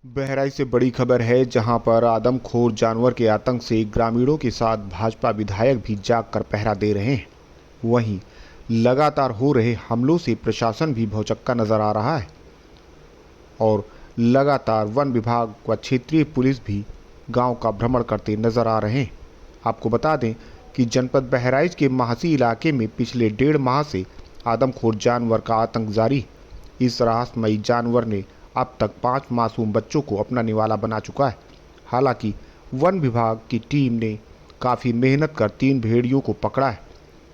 बहराइच से बड़ी खबर है, जहां पर आदमखोर जानवर के आतंक से ग्रामीणों के साथ भाजपा विधायक भी जाग कर पहरा दे रहे हैं। वहीं लगातार हो रहे हमलों से प्रशासन भी भौचक्का नजर आ रहा है और लगातार वन विभाग व क्षेत्रीय पुलिस भी गांव का भ्रमण करते नजर आ रहे हैं। आपको बता दें कि जनपद बहराइच के महासी इलाके में पिछले 1.5 माह से आदमखोर जानवर का आतंक जारी। इस रहस्यमयी जानवर ने अब तक 5 मासूम बच्चों को अपना निवाला बना चुका है। हालांकि वन विभाग की टीम ने काफ़ी मेहनत कर 3 भेड़ियों को पकड़ा है,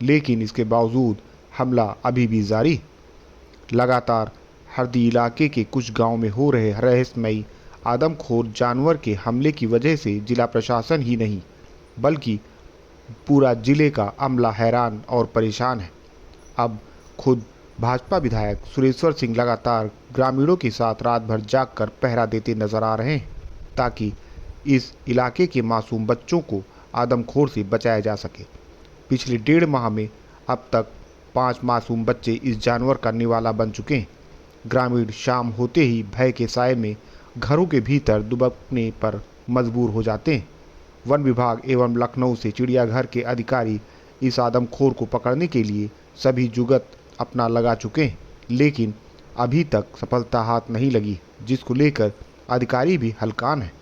लेकिन इसके बावजूद हमला अभी भी जारी। लगातार हरदी इलाके के कुछ गांव में हो रहे रहस्यमयी आदमखोर जानवर के हमले की वजह से जिला प्रशासन ही नहीं बल्कि पूरा जिले का अमला हैरान और परेशान है। अब खुद भाजपा विधायक सुरेश्वर सिंह लगातार ग्रामीणों के साथ रात भर जागकर पहरा देते नजर आ रहे हैं, ताकि इस इलाके के मासूम बच्चों को आदमखोर से बचाया जा सके। पिछले 1.5 माह में अब तक 5 मासूम बच्चे इस जानवर का निवाला बन चुके हैं। ग्रामीण शाम होते ही भय के साए में घरों के भीतर दुबकने पर मजबूर हो जाते हैं। वन विभाग एवं लखनऊ से चिड़ियाघर के अधिकारी इस आदमखोर को पकड़ने के लिए सभी जुगत अपना लगा चुके हैं, लेकिन अभी तक सफलता हाथ नहीं लगी, जिसको लेकर अधिकारी भी हलकान हैं।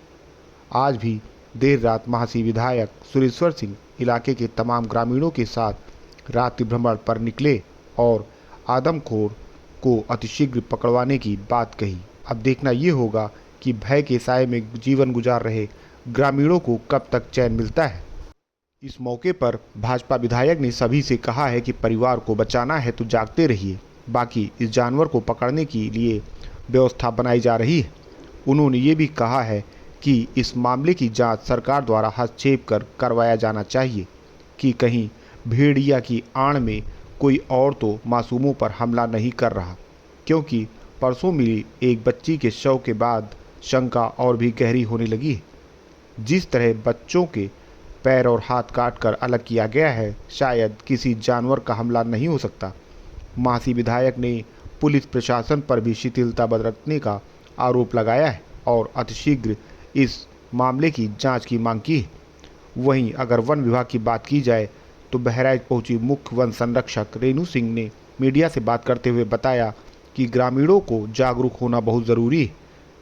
आज भी देर रात महासी विधायक सुरेश्वर सिंह इलाके के तमाम ग्रामीणों के साथ रात्रि भ्रमण पर निकले और आदमखोर को अतिशीघ्र पकड़वाने की बात कही। अब देखना ये होगा कि भय के साए में जीवन गुजार रहे ग्रामीणों को कब तक चैन मिलता है। इस मौके पर भाजपा विधायक ने सभी से कहा है कि परिवार को बचाना है तो जागते रहिए, बाकी इस जानवर को पकड़ने के लिए व्यवस्था बनाई जा रही है। उन्होंने ये भी कहा है कि इस मामले की जांच सरकार द्वारा हस्तक्षेप कर करवाया जाना चाहिए कि कहीं भेड़िया की आड़ में कोई और तो मासूमों पर हमला नहीं कर रहा, क्योंकि परसों मिली एक बच्ची के शव के बाद शंका और भी गहरी होने लगी है। जिस तरह बच्चों के पैर और हाथ काटकर अलग किया गया है, शायद किसी जानवर का हमला नहीं हो सकता। महासी विधायक ने पुलिस प्रशासन पर भी शिथिलता बरतने का आरोप लगाया है और अतिशीघ्र इस मामले की जांच की मांग की है। वहीं अगर वन विभाग की बात की जाए तो बहराइच पहुंची मुख्य वन संरक्षक रेणु सिंह ने मीडिया से बात करते हुए बताया कि ग्रामीणों को जागरूक होना बहुत ज़रूरी है।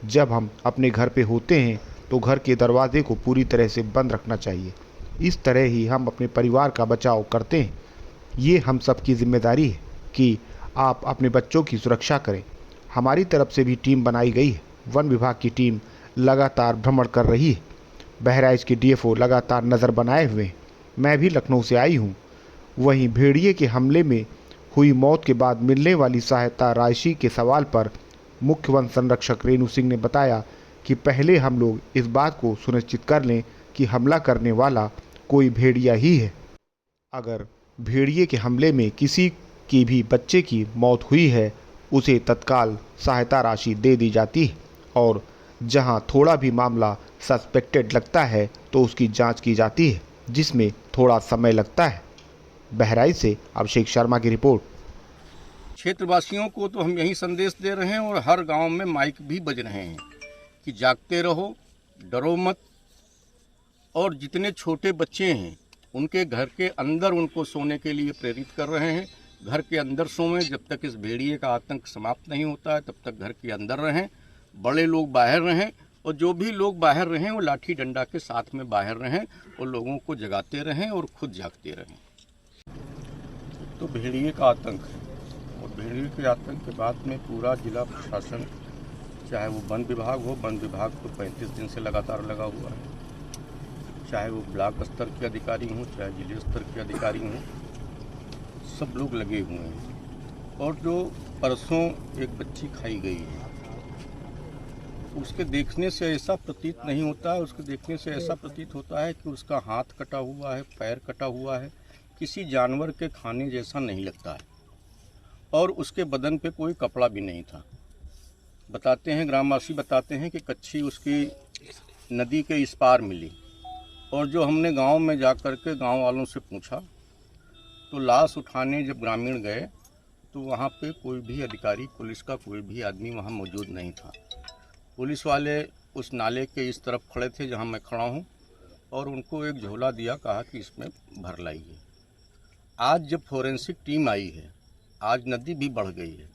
जब हम अपने घर पे होते हैं तो घर के दरवाजे को पूरी तरह से बंद रखना चाहिए। इस तरह ही हम अपने परिवार का बचाव करते हैं। ये हम सबकी जिम्मेदारी है कि आप अपने बच्चों की सुरक्षा करें। हमारी तरफ से भी टीम बनाई गई है। वन विभाग की टीम लगातार भ्रमण कर रही है। बहराइच के डीएफओ लगातार नज़र बनाए हुए हैं। मैं भी लखनऊ से आई हूँ। वहीं भेड़िए के हमले में हुई मौत के बाद मिलने वाली सहायता राशि के सवाल पर मुख्य वन संरक्षक रेणु सिंह ने बताया कि पहले हम लोग इस बात को सुनिश्चित कर लें कि हमला करने वाला कोई भेड़िया ही है। अगर भेड़िए के हमले में किसी की भी बच्चे की मौत हुई है, उसे तत्काल सहायता राशि दे दी जाती है और जहां थोड़ा भी मामला सस्पेक्टेड लगता है तो उसकी जांच की जाती है, जिसमें थोड़ा समय लगता है। बहराइच से अभिषेक शर्मा की रिपोर्ट। क्षेत्रवासियों को तो हम यही संदेश दे रहे हैं और हर गांव में माइक भी बज रहे हैं कि जागते रहो, डरो मत। और जितने छोटे बच्चे हैं उनके घर के अंदर उनको सोने के लिए प्रेरित कर रहे हैं। घर के अंदर सोएं, जब तक इस भेड़िए का आतंक समाप्त नहीं होता है तब तक घर के अंदर रहें। बड़े लोग बाहर रहें और जो भी लोग बाहर रहें वो लाठी डंडा के साथ में बाहर रहें और लोगों को जगाते रहें और खुद जागते रहें। तो भेड़िए का आतंक है और भेड़िए के आतंक के बाद में पूरा जिला प्रशासन, चाहे वो वन विभाग हो, वन विभाग तो 35 दिन से लगातार लगा हुआ है, चाहे वो ब्लॉक स्तर के अधिकारी हों, चाहे जिले स्तर के अधिकारी हों, सब लोग लगे हुए हैं। और जो परसों एक बच्ची खाई गई है, उसके देखने से ऐसा प्रतीत नहीं होता है, उसके देखने से ऐसा प्रतीत होता है कि उसका हाथ कटा हुआ है, पैर कटा हुआ है, किसी जानवर के खाने जैसा नहीं लगता है और उसके बदन पे कोई कपड़ा भी नहीं था। बताते हैं, ग्रामवासी बताते हैं कि कच्ची उसकी नदी के इस पार मिली और जो हमने गांव में जा कर के गाँव वालों से पूछा तो लाश उठाने जब ग्रामीण गए तो वहाँ पे कोई भी अधिकारी, पुलिस का कोई भी आदमी वहाँ मौजूद नहीं था। पुलिस वाले उस नाले के इस तरफ खड़े थे जहां मैं खड़ा हूं और उनको एक झोला दिया, कहा कि इसमें भर लाइए। आज जब फोरेंसिक टीम आई है, आज नदी भी बढ़ गई है।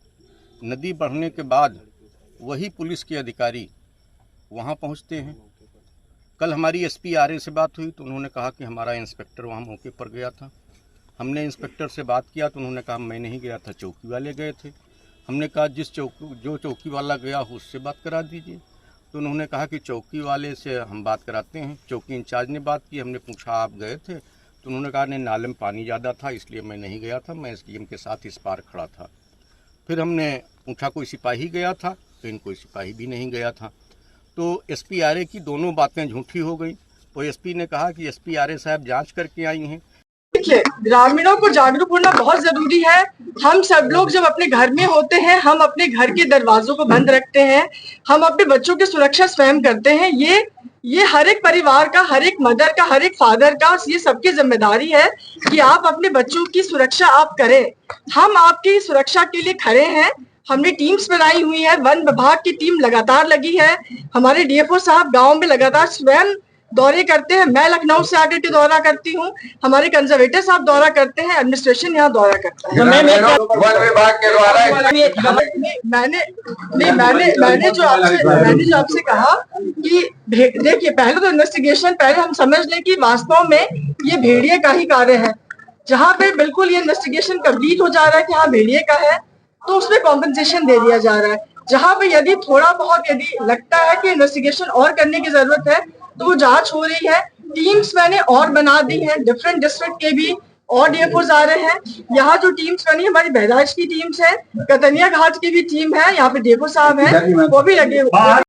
नदी बढ़ने के बाद वही पुलिस के अधिकारी वहां पहुंचते हैं। कल हमारी एसपी आरए से बात हुई तो उन्होंने कहा कि हमारा इंस्पेक्टर वहां मौके पर गया था। हमने इंस्पेक्टर से बात किया तो उन्होंने कहा मैं नहीं गया था, चौकी वाले गए थे। हमने कहा जो चौकी वाला गया हो उससे बात करा दीजिए। तो उन्होंने कहा कि चौकी वाले से हम बात कराते हैं। चौकी इंचार्ज ने बात की। हमने पूछा आप गए थे? तो उन्होंने कहा नहीं, नाले में पानी ज़्यादा था इसलिए मैं नहीं गया था, मैं एसडीएम के साथ इस पार खड़ा था। फिर हमने पूछा कोई सिपाही गया था? तो कोई सिपाही भी नहीं गया था। तो एसपी आरए की दोनों बातें झूठी हो गई। तो एसपी ने कहा कि एसपी आरए साहब जांच करके आई हैं। देखिए, ग्रामीणों को जागरूक होना बहुत जरूरी है। हम सब लोग जब अपने घर में होते हैं, हम अपने घर के दरवाजों को बंद रखते हैं, हम अपने बच्चों की सुरक्षा स्वयं करते हैं। ये हर एक परिवार का, हर एक मदर का, हर एक फादर का, ये सबकी जिम्मेदारी है कि आप अपने बच्चों की सुरक्षा आप करें। हम आपकी सुरक्षा के लिए खड़े हैं। हमने टीम्स बनाई हुई है, वन विभाग की टीम लगातार लगी है। हमारे डीएफओ साहब गांव में लगातार स्वयं दौरे करते हैं। मैं लखनऊ से आकर के दौरा करती हूँ, हमारे कंजर्वेटर साहब दौरा करते हैं, एडमिनिस्ट्रेशन यहाँ दौरा करता है। वन विभाग के द्वारा मैंने जो आपसे कहा कि देखिए, पहले तो इन्वेस्टिगेशन, पहले हम समझ लें कि वास्तव में ये भेड़िए का ही कार्य है। जहाँ पे बिल्कुल ये इन्वेस्टिगेशन कंप्लीट हो जा रहा है कि हाँ भेड़िए का है, तो उसमें कॉम्पेंसेशन दे दिया जा रहा है। जहाँ पे यदि थोड़ा बहुत यदि लगता है कि इन्वेस्टिगेशन और करने की जरूरत है तो वो जांच हो रही है। टीम्स मैंने और बना दी हैं, डिफरेंट डिस्ट्रिक्ट के भी और डीएफओज आ रहे हैं। यहाँ जो टीम्स बनी, हमारी बहराइच की टीम्स है, कतनिया घाट की भी टीम है, यहाँ पे डीएफओ साहब हैं, वो भी लगे हुए।